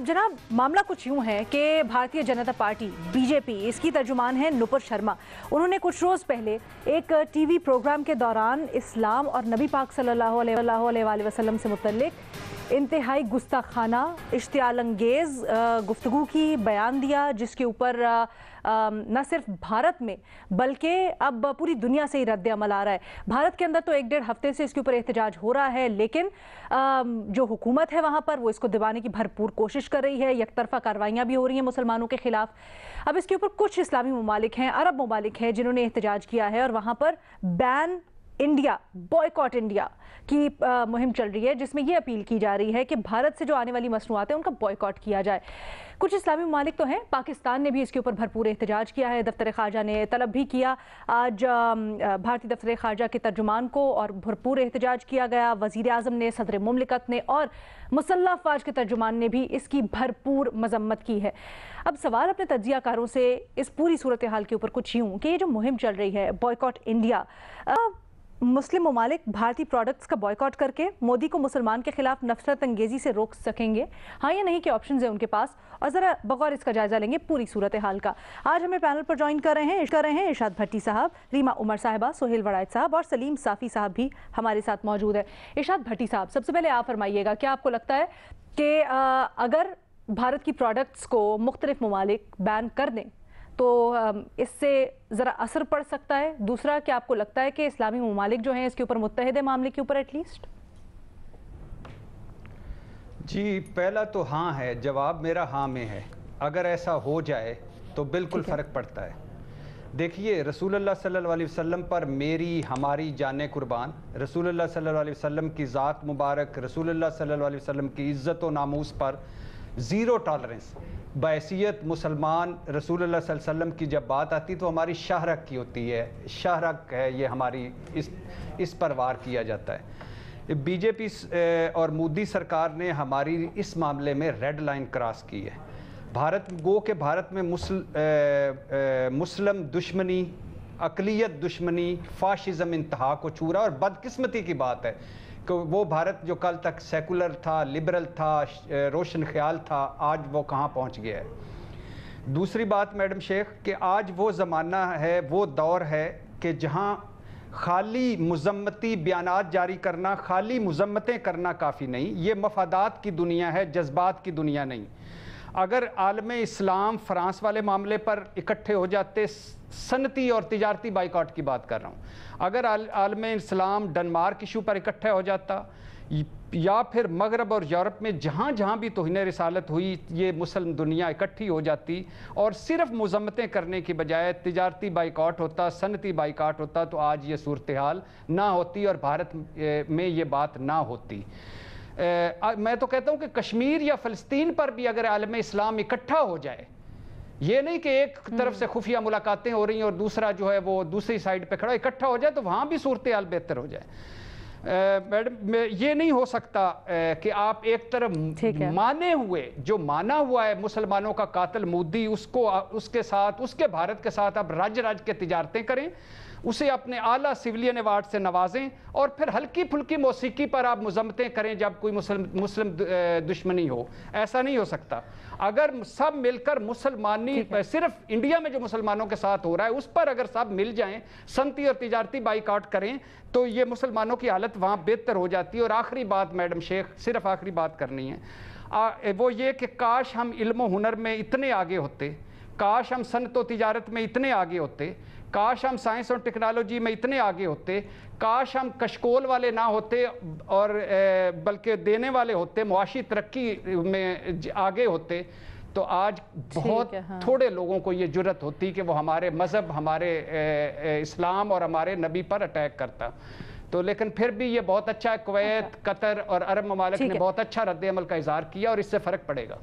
जनाब, मामला कुछ यूं है कि भारतीय जनता पार्टी बीजेपी, इसकी तर्जुमान है नुपुर शर्मा। उन्होंने कुछ रोज़ पहले एक टीवी प्रोग्राम के दौरान इस्लाम और नबी पाक सल्लल्लाहु अलैहि वसल्लम से मुतल्लिक इंतहाई गुस्ताखाना, इश्तियाल अंगेज़ गुफ्तगू की बयान दिया, जिसके ऊपर न सिर्फ भारत में बल्कि अब पूरी दुनिया से ही रद्द अमल आ रहा है। भारत के अंदर तो 1-1.5 हफ्ते से इसके ऊपर एहतजाज हो रहा है, लेकिन जो हुकूमत है वहाँ पर वो इसको दबाने की भरपूर कोशिश कर रही है। यकतरफा कार्रवाइयाँ भी हो रही हैं मुसलमानों के खिलाफ। अब इसके ऊपर कुछ इस्लामी ममालिक हैं, अरब ममालिक हैं, जिन्होंने एहतजाज किया है और वहाँ पर बैन इंडिया, बॉयकॉट इंडिया की मुहिम चल रही है, जिसमें ये अपील की जा रही है कि भारत से जो आने वाली मसनूआत हैं उनका बॉयकॉट किया जाए। कुछ इस्लामी ममालिक तो हैं, पाकिस्तान ने भी इसके ऊपर भरपूर एहतजाज किया है, दफ्तर ख़ारजा ने तलब भी किया आज भारतीय दफ्तर ख़ारजा के तर्जुमान को, और भरपूर एहतजाज किया गया। वज़ीर आज़म ने, सदर मुमलिकत ने और मुसल्लह अफ़वाज के तर्जुमान ने भी इसकी भरपूर मजम्मत की है। अब सवाल अपने तज्ज़ियाकारों से इस पूरी सूरत हाल के ऊपर कुछ यूँ कि ये जो मुहिम चल रही है बॉयकॉट इंडिया, मुस्लिम ममालिक भारतीय प्रोडक्ट्स का बॉयकॉट करके मोदी को मुसलमान के खिलाफ नफरत अंगेजी से रोक सकेंगे, हाँ या नहीं के ऑप्शंस हैं उनके पास, और ज़रा बगौर इसका जायज़ा लेंगे पूरी सूरत हाल का। आज हमें पैनल पर ज्वाइन कर रहे हैं इरशाद भट्टी साहब, रीमा उमर साहिबा, सोहेल वड़ाइच साहब और सलीम साफ़ी साहब भी हमारे साथ मौजूद है। इरशाद भट्टी साहब, सबसे पहले आप फरमाइएगा, क्या आपको लगता है कि अगर भारत की प्रोडक्ट्स को मुख्तलिफ ममालिक बैन कर दें तो इससे ज़रा असर पड़ सकता है? दूसरा, क्या आपको लगता है कि इस्लामी ममालिक जो हैं इसके ऊपर मुत्तहिद है मामले के ऊपर एटलीस्ट? जी, पहला तो हाँ है, जवाब मेरा हाँ में है। अगर ऐसा हो जाए तो बिल्कुल फ़र्क पड़ता है। देखिए, रसूलुल्लाह सल्लल्लाहु अलैहि वसल्लम पर मेरी हमारी जाने कुर्बान, रसूलुल्लाह सल्लल्लाहु अलैहि वसल्लम की ज़ात मुबारक, रसूलुल्लाह सल्लल्लाहु अलैहि वसल्लम की इज़्ज़त व नामूस पर ज़ीरो टॉलरेंस। बैसियत मुसलमान रसूलुल्लाह सल्लल्लाहु अलैहि वसल्लम की जब बात आती तो हमारी शाहरग की होती है, शाहरग है ये हमारी, इस पर वार किया जाता है। बीजेपी और मोदी सरकार ने हमारी इस मामले में रेड लाइन क्रॉस की है। भारत में मुस्लिम दुश्मनी, अक़लियत दुश्मनी, फाशिज़म इंतहा को छू रहा, और बदकिस्मती की बात है कि वो भारत जो कल तक सेकुलर था, लिबरल था, रोशन ख्याल था, आज वो कहाँ पहुँच गया है। दूसरी बात मैडम शेख, कि आज वो ज़माना है, वो दौर है कि जहाँ खाली मुज़म्मती बयानात जारी करना, खाली मुज़म्मतें करना काफ़ी नहीं। ये मफादात की दुनिया है, जज्बात की दुनिया नहीं। अगर आलमे इस्लाम फ्रांस वाले मामले पर इकट्ठे हो जाते, सनती और तिजारती बाइकआउट की बात कर रहा हूँ, अगर आलमे इस्लाम डेनमार्क इशू पर इकट्ठा हो जाता, या फिर मगरब और यूरोप में जहाँ जहाँ भी तौहीन रिसालत हुई, ये मुसलमान दुनिया इकट्ठी हो जाती और सिर्फ मुज़म्मतें करने की बजाय तिजारती बाइकआउट होता, सनती बाइकआउट होता, तो आज ये सूरत हाल ना होती और भारत में ये बात ना होती। मैं तो कहता हूँ कि कश्मीर या फ़लस्तीन पर भी अगर आलम इस्लाम इकट्ठा हो जाए, ये नहीं कि एक तरफ से खुफिया मुलाकातें हो रही हैं और दूसरा जो है वो दूसरी साइड पे खड़ा, इकट्ठा हो जाए तो वहाँ भी सूरत हाल बेहतर हो जाए। मैडम, ये नहीं हो सकता कि आप एक तरफ माने हुए, जो माना हुआ है मुसलमानों का कातिल मोदी, उसको उसके साथ, उसके भारत के साथ आप राज्य के तिजारतें करें, उसे अपने आला सिविलियन अवार्ड से नवाजें, और फिर हल्की फुल्की मौसीकी पर आप मुज़म्मतें करें जब कोई मुस्लिम दुश्मनी हो। ऐसा नहीं हो सकता। अगर सब मिलकर मुसलमानी, सिर्फ इंडिया में जो मुसलमानों के साथ हो रहा है उस पर अगर सब मिल जाएं, सनती और तिजारती बाइकआउट करें, तो ये मुसलमानों की हालत वहाँ बेहतर हो जाती है। और आखिरी बात मैडम शेख, सिर्फ आखिरी बात करनी है, वो ये कि काश हम इल्म हुनर में इतने आगे होते, काश हम सनत व तिजारत में इतने आगे होते, काश हम साइंस और टेक्नोलॉजी में इतने आगे होते, काश हम कशकोल वाले ना होते और बल्कि देने वाले होते, मुआशी तरक्की में आगे होते, तो आज बहुत थोड़े लोगों को ये जुर्रत होती कि वो हमारे मज़हब, हमारे इस्लाम और हमारे नबी पर अटैक करता। तो लेकिन फिर भी ये बहुत अच्छा है, कुवैत, कतर और अरब ममालिक ने बहुत अच्छा रद्द अमल का इज़हार किया और इससे फ़र्क पड़ेगा।